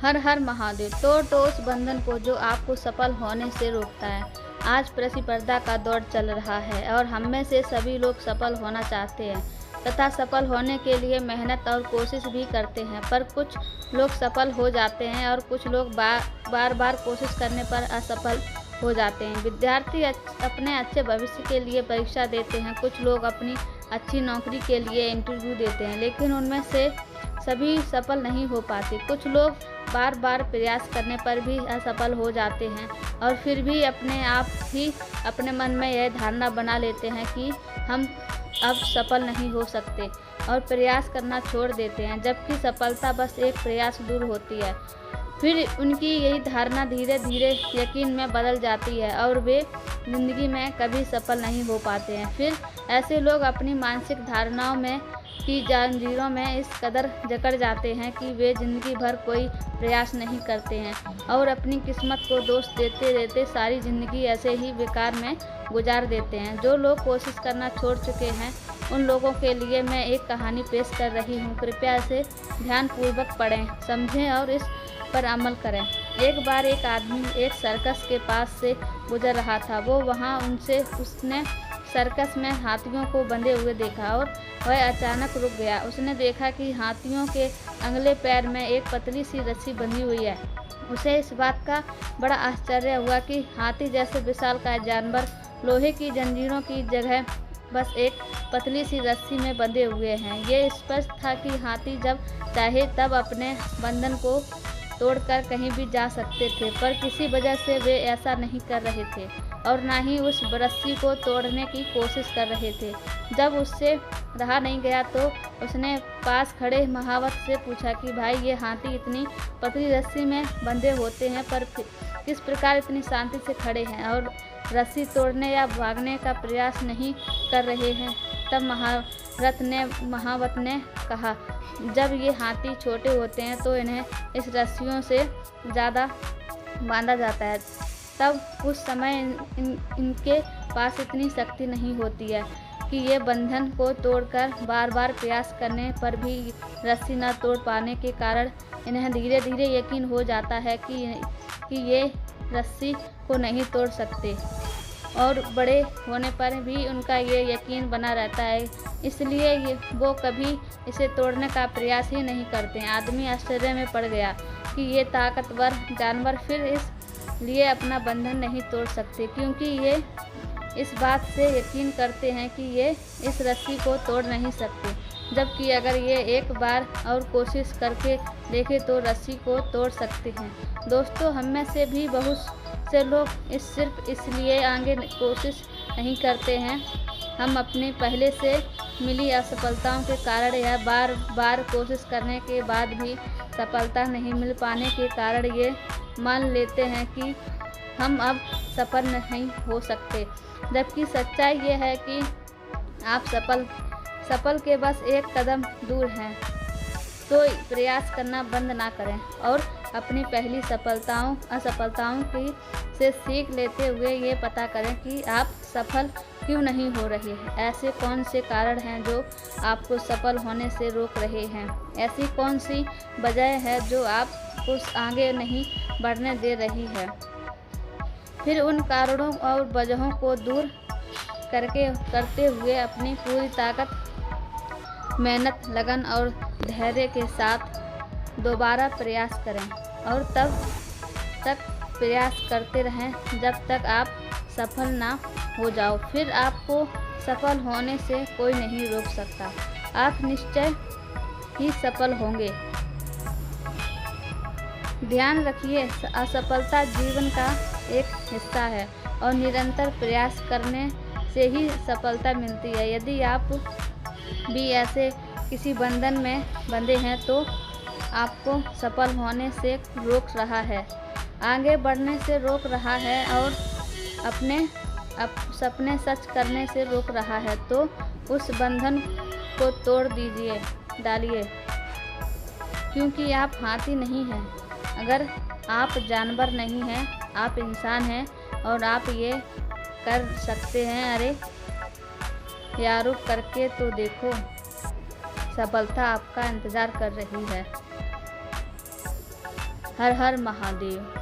हर हर महादेव। तो उस बंधन को जो आपको सफल होने से रोकता है। आज प्रतिस्पर्धा का दौर चल रहा है और हम में से सभी लोग सफल होना चाहते हैं तथा सफल होने के लिए मेहनत और कोशिश भी करते हैं, पर कुछ लोग सफल हो जाते हैं और कुछ लोग बार बार कोशिश करने पर असफल हो जाते हैं। विद्यार्थी अपने अच्छे भविष्य के लिए परीक्षा देते हैं, कुछ लोग अपनी अच्छी नौकरी के लिए इंटरव्यू देते हैं, लेकिन उनमें से सभी सफल नहीं हो पाते। कुछ लोग बार बार प्रयास करने पर भी असफल हो जाते हैं और फिर भी अपने आप ही अपने मन में यह धारणा बना लेते हैं कि हम अब सफल नहीं हो सकते और प्रयास करना छोड़ देते हैं, जबकि सफलता बस एक प्रयास दूर होती है। फिर उनकी यही धारणा धीरे धीरे यकीन में बदल जाती है और वे ज़िंदगी में कभी सफल नहीं हो पाते हैं। फिर ऐसे लोग अपनी मानसिक धारणाओं में की जंजीरों में इस कदर जकड़ जाते हैं कि वे ज़िंदगी भर कोई प्रयास नहीं करते हैं और अपनी किस्मत को दोष देते देते सारी ज़िंदगी ऐसे ही बेकार में गुजार देते हैं। जो लोग कोशिश करना छोड़ चुके हैं उन लोगों के लिए मैं एक कहानी पेश कर रही हूँ। कृपया इसे ध्यानपूर्वक पढ़ें, समझें और इस पर अमल करें। एक बार एक आदमी एक सर्कस के पास से गुजर रहा था। वो वहाँ उसने सर्कस में हाथियों को बंधे हुए देखा और वह अचानक रुक गया। उसने देखा कि हाथियों के अगले पैर में एक पतली सी रस्सी बंधी हुई है। उसे इस बात का बड़ा आश्चर्य हुआ कि हाथी जैसे विशालकाय जानवर लोहे की जंजीरों की जगह बस एक पतली सी रस्सी में बंधे हुए हैं। ये स्पष्ट था कि हाथी जब चाहे तब अपने बंधन को तोड़कर कहीं भी जा सकते थे, पर किसी वजह से वे ऐसा नहीं कर रहे थे और ना ही उस रस्सी को तोड़ने की कोशिश कर रहे थे। जब उससे रहा नहीं गया तो उसने पास खड़े महावत से पूछा कि भाई, ये हाथी इतनी पतली रस्सी में बंधे होते हैं पर किस प्रकार इतनी शांति से खड़े हैं और रस्सी तोड़ने या भागने का प्रयास नहीं कर रहे हैं। तब महावत ने कहा, जब ये हाथी छोटे होते हैं तो इन्हें इस रस्सियों से ज़्यादा बांधा जाता है, तब उस समय इनके पास इतनी शक्ति नहीं होती है कि ये बंधन को तोड़कर बार बार प्रयास करने पर भी रस्सी न तोड़ पाने के कारण इन्हें धीरे धीरे यकीन हो जाता है कि ये रस्सी को नहीं तोड़ सकते और बड़े होने पर भी उनका ये यकीन बना रहता है, इसलिए वो कभी इसे तोड़ने का प्रयास ही नहीं करते। आदमी आश्चर्य में पड़ गया कि ये ताकतवर जानवर फिर इस लिए अपना बंधन नहीं तोड़ सकते, क्योंकि ये इस बात से यकीन करते हैं कि ये इस रस्सी को तोड़ नहीं सकते, जबकि अगर ये एक बार और कोशिश करके देखें तो रस्सी को तोड़ सकते हैं। दोस्तों, हम में से भी बहुत से लोग सिर्फ इसलिए आगे कोशिश नहीं करते हैं, हम अपनी पहले से मिली असफलताओं के कारण या बार बार कोशिश करने के बाद भी सफलता नहीं मिल पाने के कारण ये मान लेते हैं कि हम अब सफल नहीं हो सकते, जबकि सच्चाई ये है कि आप सफल के बस एक कदम दूर हैं। तो प्रयास करना बंद ना करें और अपनी पहली असफलताओं की से सीख लेते हुए ये पता करें कि आप सफल क्यों नहीं हो रहे हैं। ऐसे कौन से कारण हैं जो आपको सफल होने से रोक रहे हैं? ऐसी कौन सी वजह है जो आपको आगे नहीं बढ़ने दे रही है? फिर उन कारणों और वजहों को दूर करते हुए अपनी पूरी ताकत, मेहनत, लगन और धैर्य के साथ दोबारा प्रयास करें और तब तक प्रयास करते रहें जब तक आप सफल ना हो जाओ। फिर आपको सफल होने से कोई नहीं रोक सकता। आप निश्चय ही सफल होंगे। ध्यान रखिए, असफलता जीवन का एक हिस्सा है और निरंतर प्रयास करने से ही सफलता मिलती है। यदि आप भी ऐसे किसी बंधन में बंधे हैं तो आपको सफल होने से रोक रहा है, आगे बढ़ने से रोक रहा है और अपने सपने सच करने से रोक रहा है, तो उस बंधन को तोड़ डालिए, क्योंकि आप हाथी नहीं हैं। अगर आप जानवर नहीं हैं, आप इंसान हैं और आप ये कर सकते हैं। अरे यारो, करके तो देखो, सफलता आपका इंतज़ार कर रही है। हर हर महादेव।